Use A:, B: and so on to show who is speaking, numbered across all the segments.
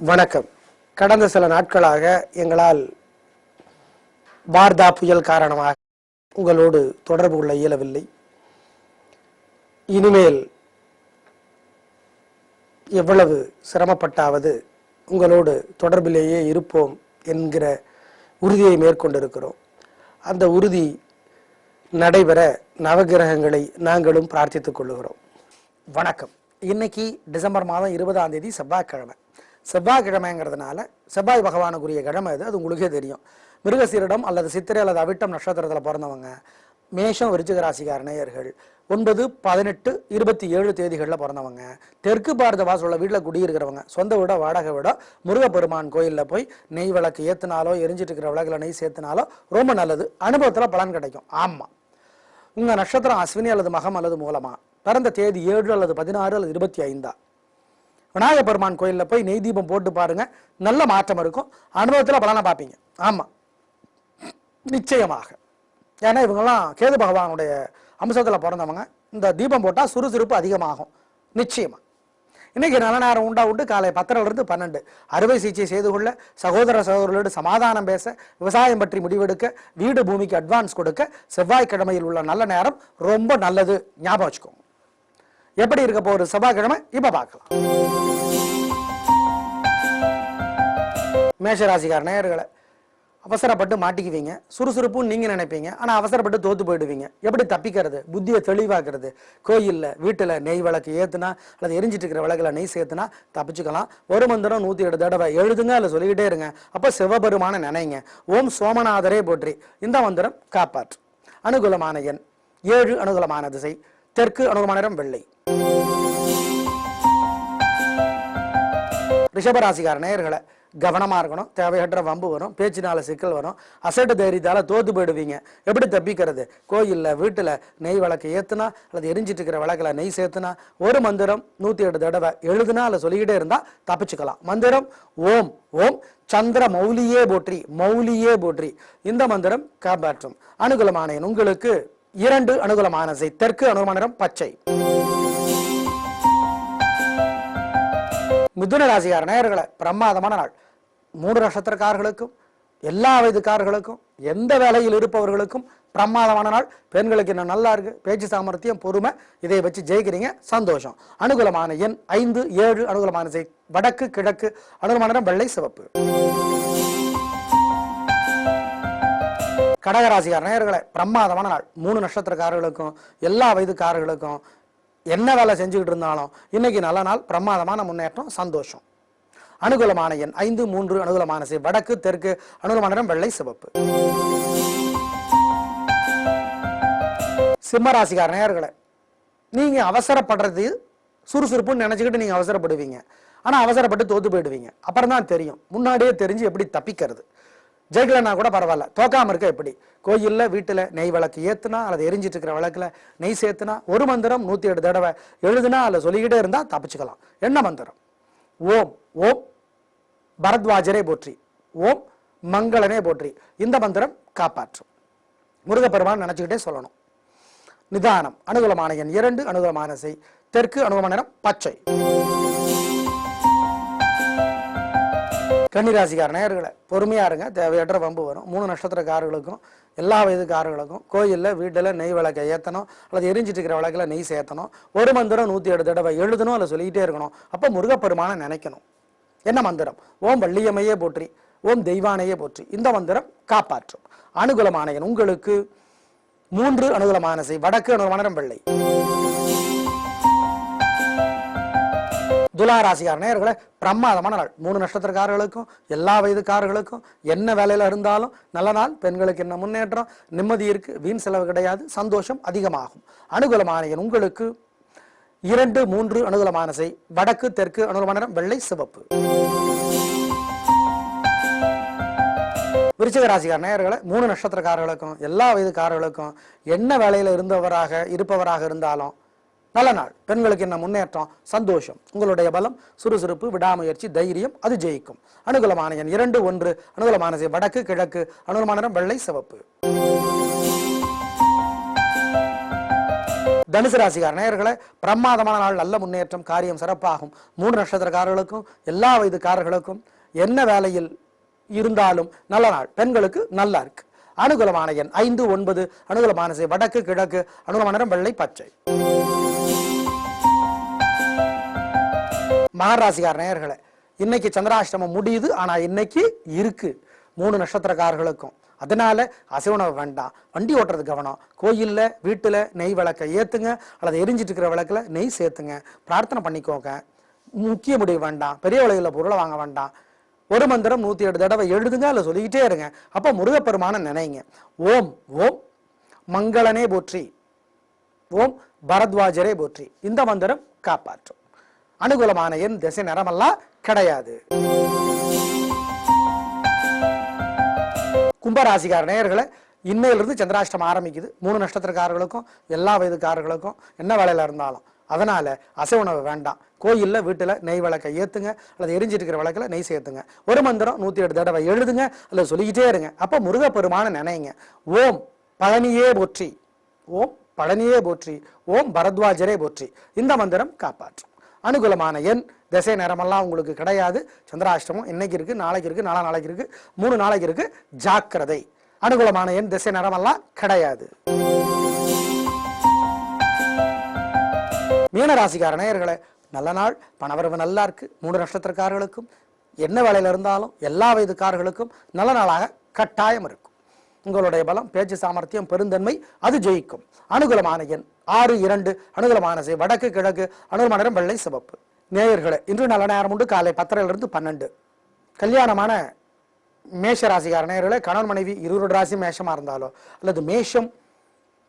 A: வணக்கம். கடந்த சில நாட்களாக எங்களால் வார்தா புயல் காரணமாக உங்களோடு தொடர்பு கொள்ள இயலவில்லை. இனிமேல் எவ்வளவு சிரமப்பட்டாவது உங்களோடு தொடர்பிலேயே இருப்போம் என்கிற உறுதியை மேற்கொண்டிருக்கிறோம். அந்த உறுதி நடைபெற நவகிரகங்களை நாங்களும் பிரார்த்தித்துக் கொள்ளுகிறோம். வணக்கம். இன்னைக்கு டிசம்பர் மாதம் 20ஆம் தேதி செவ்வாய்க்கிழமை. செவ்வாய்க்கிழமைங்கிறதுனால செவ்வாய் பகவானுக்குரிய கிழமை அது உங்களுக்கே தெரியும். மிருகசீரிடம் அல்லது சித்திரை அல்லது அவிட்டம் நட்சத்திரத்தில் பிறந்தவங்க, மேஷம் விருச்சிக ராசிக்கார நேயர்கள், 9, 18, 27 தேதிகளில் பிறந்தவங்க, தெற்கு பாரத வாசல் வீட்டில் குடியிருக்கிறவங்க, சொந்த வீட வாடகை விட முருகப்பெருமான் கோயிலில் போய் நெய் விளக்கு ஏற்றினாலோ எரிஞ்சிட்டு இருக்கிற விளக்கில் நெய் சேர்த்தினாலோ ரொம்ப நல்லது. அனுபவத்தில் பலன் கிடைக்கும். ஆமாம், உங்கள் நட்சத்திரம் அஸ்வினி அல்லது மகம் அல்லது மூலமா, பிறந்த தேதி 7 அல்லது 16 அல்லது 25, விநாயகர் பெருமான் கோயிலில் போய் நெய் தீபம் போட்டு பாருங்க, நல்ல மாற்றம் இருக்கும். அனுபவத்தில் பலனை பார்ப்பீங்க. ஆமாம், நிச்சயமாக. ஏன்னா இவங்கெல்லாம் கேது பகவானுடைய அம்சத்தில் பிறந்தவங்க. இந்த தீபம் போட்டால் சுறுசுறுப்பு அதிகமாகும். நிச்சயமா. இன்னைக்கு நல்ல நேரம் உண்டு. காலை 10 to 12 அறுவை சிகிச்சை செய்து கொள்ள, சகோதர சகோதரர்களோடு சமாதானம் பேச, விவசாயம் பற்றி முடிவெடுக்க, வீடு பூமிக்கு அட்வான்ஸ் கொடுக்க செவ்வாய்க்கிழமையில் உள்ள நல்ல நேரம் ரொம்ப நல்லது. ஞாபகம் வச்சுக்கோங்க. எப்படி இருக்க போற செவ்வாய்க்கிழமை இப்ப பார்க்கலாம். மேஷராசிக்கார நேயர்களை அவசரப்பட்டு மாட்டிக்குவீங்க. சுறுசுறுப்புன்னு நீங்க நினைப்பீங்க, ஆனா அவசரப்பட்டு தோத்து போயிடுவீங்க. எப்படி தப்பிக்கிறது? புத்தியை தெளிவாக்குறது. கோயில்ல வீட்டுல நெய் விளக்கு ஏத்துனா அல்லது எரிஞ்சிட்டு இருக்கிற விளக்குல நெய் சேர்த்துனா தப்பிச்சுக்கலாம். ஒரு மந்திரம் 107 தடவை எழுதுங்க அல்ல சொல்லிக்கிட்டே இருங்க. அப்ப சிவபெருமான நினைங்க. ஓம் சோமநாதரே போற்றி. இந்த மந்திரம் காப்பாற்று. அனுகூலமான எண் 7, அனுகூலமான திசை தெற்கு, அனுகூலமான நிறம் வெள்ளை. ரிஷபராசிக்கார நேயர்களை கவனமா இருக்கணும். தேவையற்ற வம்பு வரும், பேச்சினால சிக்கல் வரும், அசட்டு தைரியத்தால தோத்து போயிடுவீங்க. எப்படி தப்பிக்கிறது? கோயில்ல வீட்டுல நெய் விளக்கு ஏத்துனா அல்லது எரிஞ்சிட்டு இருக்கிற விளக்குல நெய் சேர்த்துனா ஒரு மந்திரம் 107 தடவை எழுதுனா அல்ல சொல்லிக்கிட்டே இருந்தா தப்பிச்சுக்கலாம். மந்திரம் ஓம் ஓம் சந்திர மௌலியே போற்றி, மௌலியே போற்றி. இந்த மந்திரம் காப்பாற்றும். அனுகூலமான எண் உங்களுக்கு 2, அனுகூலமான திசை தெற்கு, அனுகூலமான நிறம் பச்சை. மிதுன ராசிக்கார நேயர்களை பிரமாதமான நாள். 3 நட்சத்திரக்காரர்களுக்கும், எல்லா வயதுக்காரர்களுக்கும், எந்த வேலையில் இருப்பவர்களுக்கும் பிரமாதமான நாள். பெண்களுக்கு என்ன நல்லா இருக்கு, பேச்சு சாமர்த்தியம், பொறுமை, இதை வச்சு ஜெயிக்கிறீங்க. சந்தோஷம். அனுகூலமான எண் 5, 7, அனுகூலமான திசை வடக்கு கிழக்கு, அனுகூலமான நிறம் வெள்ளை சிவப்பு. கடகராசிக்கார நேயர்களை பிரமாதமான நாள். 3 நட்சத்திரக்காரர்களுக்கும், எல்லா வயதுக்காரர்களுக்கும், என்ன வேலை செஞ்சுக்கிட்டு இருந்தாலும் இன்னைக்கு நல்ல நாள். பிரமாதமான முன்னேற்றம், சந்தோஷம். அனுகூலமான எண் 5, 3, அனுகூலமான திசை வடக்கு தெற்கு, அனுகூலமான நிறம் வெள்ளை சிவப்பு. சிம்மராசிக்கார நேயர்களை நீங்க அவசரப்படுறது சுறுசுறுப்புன்னு நினைச்சுக்கிட்டு நீங்க அவசரப்படுவீங்க. ஆனா அவசரப்பட்டு தோத்து போயிடுவீங்க. அப்புறம் தான் தெரியும். முன்னாடியே தெரிஞ்சு எப்படி தப்பிக்கிறது. ஜெயிக்கலன்னா கூட பரவாயில்ல, தோக்காம இருக்க எப்படி? கோயில்ல வீட்டுல நெய் விளக்கு ஏத்துனா அல்லது எரிஞ்சிட்டு இருக்கிற விளக்குல நெய் சேர்த்துனா ஒரு மந்திரம் 107 தடவை எழுதுனா அல்ல சொல்லிக்கிட்டே இருந்தா தப்பிச்சுக்கலாம். என்ன மந்திரம்? ஓம் ஓம் பரத்வாஜரே போற்றி, ஓம் மங்களனே போற்றி. இந்த மந்திரம் காப்பாற்றும். முருகப்பெருமான் நினைச்சுக்கிட்டே சொல்லணும். நிதானம். அனுகூலமான எண் 2, அனுகூலமான திசை தெற்கு, அனுகூலமான நிறம் பச்சை. கன்னிராசிக்கார நேயர்களை பொறுமையா இருங்க. தேவையற்ற வம்பு வரும். 3 நட்சத்திரக்காரர்களுக்கும், எல்லா வயதுக்காரர்களுக்கும் கோயில்ல வீட்டுல நெய் விளக்கை ஏத்தணும் அல்லது எரிஞ்சிட்டு இருக்கிற விளக்குல நெய் சேர்த்தணும். ஒரு மந்திரம் 107 தடவை எழுதணும் அல்ல சொல்லிக்கிட்டே இருக்கணும். அப்ப முருகப்பெருமான நினைக்கணும். என்ன மந்திரம்? ஓம் வள்ளியம்மையே போற்றி, ஓம் தெய்வானையே போற்றி. இந்த மந்திரம் காப்பாற்றும். அனுகூலமான எண் உங்களுக்கு 3, அனுகூலமான திசை வடக்கு, அனுகூலமான நிறம் வெள்ளை. துலாராசிக்கார நேயர்களை பிரமாதமான நாள். 3 நட்சத்திரக்காரர்களுக்கும், எல்லா வயதுக்காரர்களுக்கும், என்ன வேலையில இருந்தாலும் நல்ல நாள். பெண்களுக்கு என்ன முன்னேற்றம், நிம்மதி இருக்கு, வீண் செலவு கிடையாது, சந்தோஷம் அதிகமாகும். அனுகூலமான எண் உங்களுக்கு 2, 3, அனுகூலமான திசை வடக்கு தெற்கு, அனுகூலமான நிறம் வெள்ளை சிவப்பு. விருச்சிக ராசிக்கார நேயர்களை 3 நட்சத்திரக்காரர்களுக்கும், எல்லா வயதுக்காரர்களுக்கும், என்ன வேலையில இருப்பவராக இருந்தாலும் நல்ல நாள். பெண்களுக்கு என்ன முன்னேற்றம், சந்தோஷம். உங்களுடைய பலம், சுறுசுறுப்பு, விடாமுயற்சி, தைரியம், அது ஜெயிக்கும். அனுகூலமான எண் 2, 1, அனுகூலமான திசை வடக்கு கிழக்கு, அனுகூலமான நிறம் வெள்ளை சிவப்பு. தனுசு ராசிக்கார நேயர்களே, பிரமாதமான நாள், நல்ல முன்னேற்றம், காரியம் சிறப்பாகும். 3 நட்சத்திரக்காரர்களுக்கும் எல்லா வயதுக்காரர்களுக்கும் என்ன வேலையில் இருந்தாலும் நல்ல நாள். பெண்களுக்கு நல்லா இருக்கு. அனுகூலமான எண் 5, 9. அனுகூலமான திசை வடக்கு கிழக்கு. அனுகூலமான நிறம் வெள்ளை பச்சை. மகர ராசிக்கார நேயர்களே, இன்னைக்கு சந்திராஷ்டமம் முடியுது. ஆனா இன்னைக்கு இருக்கு 3 நட்சத்திரக்காரர்களுக்கும். அதனால அசைவனவு வேண்டாம். வண்டி ஓட்டுறது கவனம். கோயில்ல வீட்டுல நெய் விளக்கை ஏத்துங்க, அல்லது எரிஞ்சிட்டு இருக்கிற விளக்குல நெய் சேர்த்துங்க. பிரார்த்தனை பண்ணிக்கோங்க. முக்கிய முடிவு வேண்டாம். பெரிய விலையில பொருளை வாங்க வேண்டாம். ஒரு மந்திரம் 108 தடவை எழுதுங்க, அல்ல சொல்லிக்கிட்டே இருங்க. அப்ப முருகப்பெருமான நினைங்க. ஓம் ஓம் மங்களனே போற்றி, ஓம் பரத்வாஜரே போற்றி. இந்த மந்திரம் காப்பாற்றும். அனுகூலமான எண் திசை நிறமெல்லாம் கிடையாது. கும்பராசிக்கார நேயர்களை, இன்னையிலிருந்து சந்திராஷ்டமம் ஆரம்பிக்குது. 3 நட்சத்திரக்காரர்களுக்கும் எல்லா வயதுக்காரர்களுக்கும் என்ன வேலையில இருந்தாலும். அதனால அசைவனவு வேண்டாம். கோயில்ல வீட்டுல நெய் விளக்கை ஏத்துங்க, அல்லது எரிஞ்சிட்டு இருக்கிற விளக்குல நெய் சேர்த்துங்க. ஒரு மந்திரம் 108 தடவை எழுதுங்க, அல்லது சொல்லிக்கிட்டே இருங்க. அப்ப முருகப்பெருமான நினைங்க. ஓம் பழனியே போற்றி, ஓம் பழனியே போற்றி, ஓம் பரத்வாஜரே போற்றி. இந்த மந்திரம் காப்பாற்றும். அனுகூலமான எண் திசை நேரமெல்லாம் உங்களுக்கு கிடையாது. சந்திராஷ்டமம் இன்னைக்கு இருக்கு, நாளைக்கு இருக்கு, நாளைக்கு இருக்கு, 3 நாளைக்கு இருக்கு. ஜாக்கிரதை. அனுகூலமான எண் திசை நேரமெல்லாம் கிடையாது. மீனராசிக்கார நேயர்களே, நல்ல நாள், பணவரவு நல்லா இருக்கு. 3 நட்சத்திரக்காரர்களுக்கும் என்ன வேலையில இருந்தாலும் எல்லா வயதுக்காரர்களுக்கும் நல்ல நாளாக கட்டாயம் இருக்கும். உங்களுடைய பலம், பேச்சு சாமர்த்தியம், பெருந்தன்மை அது ஜெயிக்கும். அனுகூலமான எண் 6, 2. அனுகூலமான திசை வடக்கு கிழக்கு. அனுகூலமான நிறம் வெள்ளை சிவப்பு. நேயர்களே, இன்று நல்ல நேரம் உண்டு. காலை 10:30 to 12. கல்யாணமான மேஷ ராசிக்கார நேயர்களே, கணவன் மனைவி இருவருடைய ராசி மேஷமா இருந்தாலோ, அல்லது மேஷம்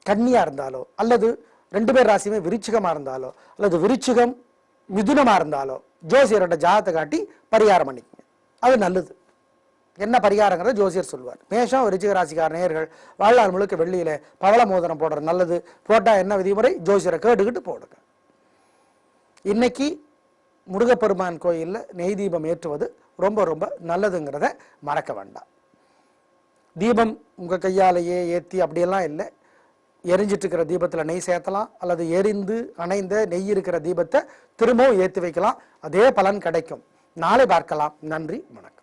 A: கன்னியா இருந்தாலோ, அல்லது 2 பேர் ராசியுமே விருச்சிகமா இருந்தாலோ, அல்லது விருச்சிகம் மிதுனமா இருந்தாலோ, ஜோசியரோட ஜாதகத்தை காட்டி பரிகாரம் பண்ணிக்கங்க. அது நல்லது. என்ன பரிகாரங்கிறத ஜோசியர் சொல்வார். மேஷம் விருச்சிக ராசிக்கார நேயர்கள் வாழ்நாள் முழுக்க வெள்ளியில பவள மோதிரம் போடுறது நல்லது. போட்டா என்ன விதிமுறை ஜோசியரை கேட்டுக்கிட்டு போடுங்க. இன்னைக்கு முருகப்பெருமான் கோயில்ல நெய் தீபம் ஏற்றுவது ரொம்ப ரொம்ப நல்லதுங்கிறத மறக்க வேண்டாம். தீபம் உங்க கையாலேயே ஏற்றி அப்படியெல்லாம் இல்லை. எரிஞ்சிட்டு இருக்கிற தீபத்துல நெய் சேர்த்தலாம், அல்லது எரிந்து அணைந்த நெய் இருக்கிற தீபத்தை திரும்பவும் ஏற்றி வைக்கலாம். அதே பலன் கிடைக்கும். நாளை பார்க்கலாம். நன்றி, வணக்கம்.